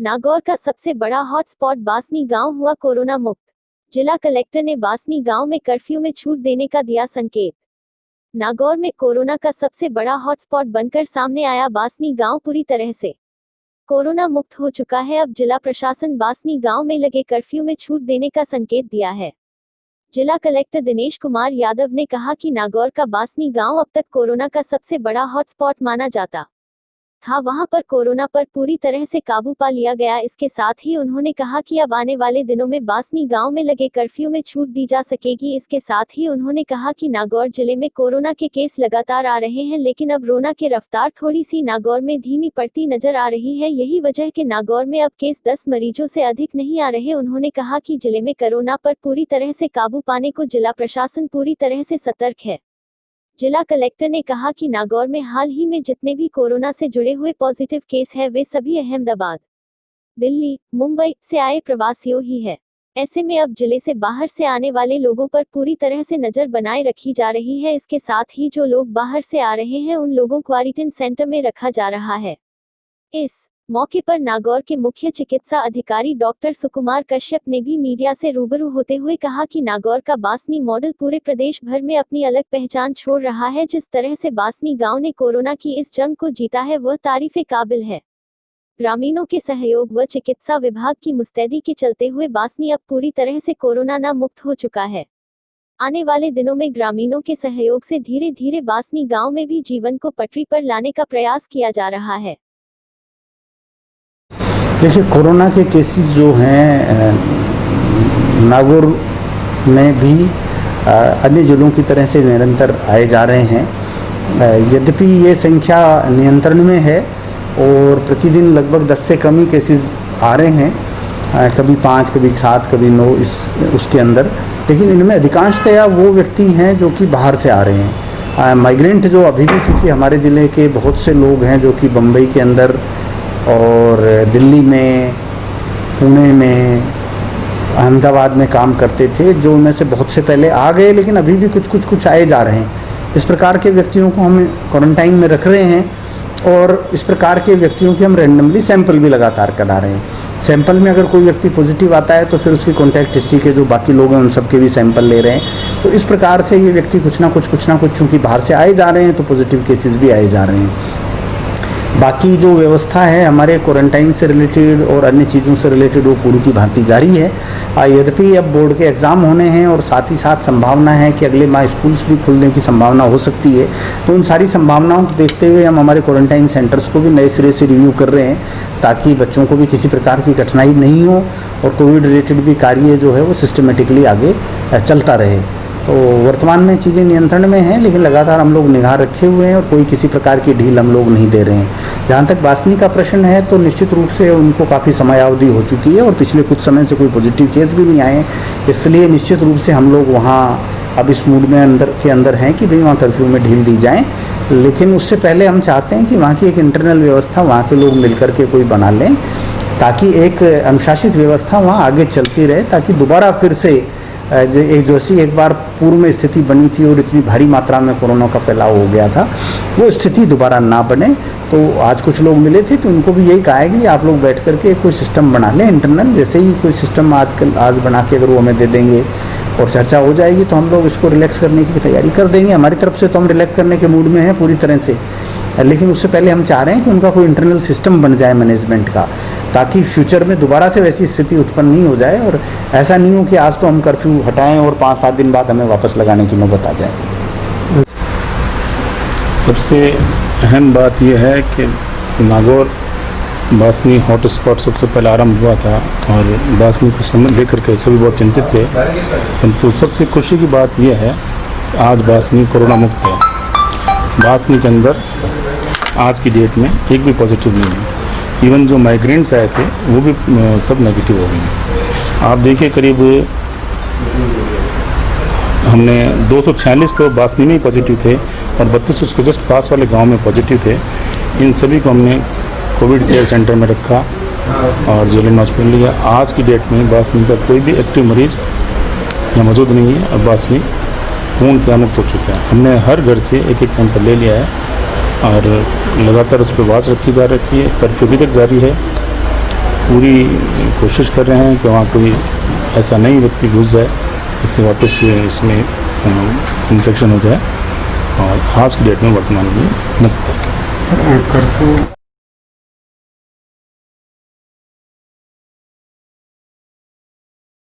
नागौर का सबसे बड़ा हॉटस्पॉट बासनी गांव हुआ कोरोना मुक्त। जिला कलेक्टर ने बासनी गांव में कर्फ्यू में छूट देने का दिया संकेत। नागौर में कोरोना का सबसे बड़ा हॉटस्पॉट बनकर सामने आया बासनी गांव पूरी तरह से कोरोना मुक्त हो चुका है। अब जिला प्रशासन बासनी गांव में लगे कर्फ्यू में छूट देने का संकेत दिया है। जिला कलेक्टर दिनेश कुमार यादव ने कहा कि नागौर का बासनी गांव अब तक कोरोना का सबसे बड़ा हॉटस्पॉट माना जाता था, वहां पर कोरोना पर पूरी तरह से काबू पा लिया गया। इसके साथ ही उन्होंने कहा कि अब आने वाले दिनों में बासनी गांव में लगे कर्फ्यू में छूट दी जा सकेगी। इसके साथ ही उन्होंने कहा कि नागौर जिले में कोरोना के केस लगातार आ रहे हैं, लेकिन अब कोरोना की रफ्तार थोड़ी सी नागौर में धीमी पड़ती नजर आ रही है। यही वजह के नागौर में अब केस 10 मरीजों से अधिक नहीं आ रहे। उन्होंने कहा कि जिले में कोरोना पर पूरी तरह से काबू पाने को जिला प्रशासन पूरी तरह से सतर्क है। जिला कलेक्टर ने कहा कि नागौर में हाल ही में जितने भी कोरोना से जुड़े हुए पॉजिटिव केस हैं वे सभी अहमदाबाद, दिल्ली, मुंबई से आए प्रवासियों ही है। ऐसे में अब जिले से बाहर से आने वाले लोगों पर पूरी तरह से नजर बनाए रखी जा रही है। इसके साथ ही जो लोग बाहर से आ रहे हैं उन लोगों को क्वारंटाइन सेंटर में रखा जा रहा है। इस मौके पर नागौर के मुख्य चिकित्सा अधिकारी डॉक्टर सुकुमार कश्यप ने भी मीडिया से रूबरू होते हुए कहा कि नागौर का बासनी मॉडल पूरे प्रदेश भर में अपनी अलग पहचान छोड़ रहा है। जिस तरह से बासनी गांव ने कोरोना की इस जंग को जीता है वह तारीफे काबिल है। ग्रामीणों के सहयोग व चिकित्सा विभाग की मुस्तैदी के चलते हुए बासनी अब पूरी तरह से कोरोना न मुक्त हो चुका है। आने वाले दिनों में ग्रामीणों के सहयोग से धीरे धीरे बासनी गांव में भी जीवन को पटरी पर लाने का प्रयास किया जा रहा है। देखिए, कोरोना के केसेस जो हैं नागौर में भी अन्य जिलों की तरह से निरंतर आए जा रहे हैं। यद्यपि ये संख्या नियंत्रण में है और प्रतिदिन लगभग 10 से कम ही केसेस आ रहे हैं, कभी 5, कभी 7, कभी 9 उसके अंदर। लेकिन इनमें अधिकांशतया वो व्यक्ति हैं जो कि बाहर से आ रहे हैं। माइग्रेंट जो अभी भी, चूँकि हमारे ज़िले के बहुत से लोग हैं जो कि बम्बई के अंदर और दिल्ली में, पुणे में, अहमदाबाद में काम करते थे, जो उनमें से बहुत से पहले आ गए, लेकिन अभी भी कुछ आए जा रहे हैं। इस प्रकार के व्यक्तियों को हम क्वारंटाइन में रख रहे हैं और इस प्रकार के व्यक्तियों की हम रैंडमली सैंपल भी लगातार करा रहे हैं। सैंपल में अगर कोई व्यक्ति पॉजिटिव आता है तो फिर उसकी कॉन्टैक्ट हिस्ट्री के जो बाकी लोग हैं उन सबके भी सैंपल ले रहे हैं। तो इस प्रकार से ये व्यक्ति कुछ ना कुछ चूँकि बाहर से आए जा रहे हैं तो पॉजिटिव केसेस भी आए जा रहे हैं। बाकी जो व्यवस्था है हमारे क्वारंटाइन से रिलेटेड और अन्य चीज़ों से रिलेटेड वो पूरी की भांति जारी है। यद्यपि अब बोर्ड के एग्ज़ाम होने हैं और साथ ही साथ संभावना है कि अगले माह स्कूल्स भी खुलने की संभावना हो सकती है। तो उन सारी संभावनाओं को देखते हुए हम हमारे क्वारंटाइन सेंटर्स को भी नए सिरे से रिव्यू कर रहे हैं ताकि बच्चों को भी किसी प्रकार की कठिनाई नहीं हो और कोविड रिलेटेड भी कार्य जो है वो सिस्टमेटिकली आगे चलता रहे। तो वर्तमान में चीज़ें नियंत्रण में हैं, लेकिन लगातार हम लोग निगाह रखे हुए हैं और कोई किसी प्रकार की ढील हम लोग नहीं दे रहे हैं। जहाँ तक बासनी का प्रश्न है तो निश्चित रूप से उनको काफ़ी समयावधि हो चुकी है और पिछले कुछ समय से कोई पॉजिटिव केस भी नहीं आए, इसलिए निश्चित रूप से हम लोग वहाँ अब इस मूड में अंदर हैं कि भाई वहाँ कर्फ्यू में ढील दी जाए। लेकिन उससे पहले हम चाहते हैं कि वहाँ की एक इंटरनल व्यवस्था वहाँ के लोग मिल कर के कोई बना लें ताकि एक अनुशासित व्यवस्था वहाँ आगे चलती रहे, ताकि दोबारा फिर से जैसी एक बार पूर्व में स्थिति बनी थी और इतनी भारी मात्रा में कोरोना का फैलाव हो गया था वो स्थिति दोबारा ना बने। तो आज कुछ लोग मिले थे तो उनको भी यही कहा है कि आप लोग बैठ करके कोई सिस्टम बना लें इंटरनल। जैसे ही कोई सिस्टम आज बना के अगर वो हमें दे देंगे और चर्चा हो जाएगी तो हम लोग इसको रिलैक्स करने की तैयारी कर देंगे। हमारी तरफ से तो हम रिलैक्स करने के मूड में हैं पूरी तरह से, लेकिन उससे पहले हम चाह रहे हैं कि उनका कोई इंटरनल सिस्टम बन जाए मैनेजमेंट का, ताकि फ्यूचर में दोबारा से वैसी स्थिति उत्पन्न नहीं हो जाए और ऐसा नहीं हो कि आज तो हम कर्फ्यू हटाएं और 5-7 दिन बाद हमें वापस लगाने की नौबत आ जाए। सबसे अहम बात यह है कि नागौर बासनी हॉटस्पॉट सबसे पहले आरंभ हुआ था और बासनी को समझ लेकर के सभी बहुत चिंतित थे, परंतु सबसे खुशी की बात यह है कि आज बासनी कोरोना मुक्त है। बासनी के अंदर आज की डेट में एक भी पॉजिटिव नहीं है। इवन जो माइग्रेंट्स आए थे वो भी सब नेगेटिव हो गए। आप देखिए, करीब हमने 246 तो बासनी में ही पॉजिटिव थे और 32 उसके जस्ट पास वाले गांव में पॉजिटिव थे। इन सभी को हमने कोविड केयर सेंटर में रखा और जेएलएन हॉस्पिटल लिया। आज की डेट में बासनी का कोई भी एक्टिव मरीज यहाँ मौजूद नहीं है और बासनी पूर्णतः मुक्त हो चुका है। हमने हर घर से एक सैंपल ले लिया है और लगातार उस पर वाच रखी जा रही है। कर्फ्यू अभी तक जारी है पूरी कोशिश कर रहे हैं कि वहाँ कोई ऐसा नई व्यक्ति घुस जाए जिससे वापस इसमें इन्फेक्शन हो जाए, और आज की डेट में वर्तमान में नहीं पता। Sir curfew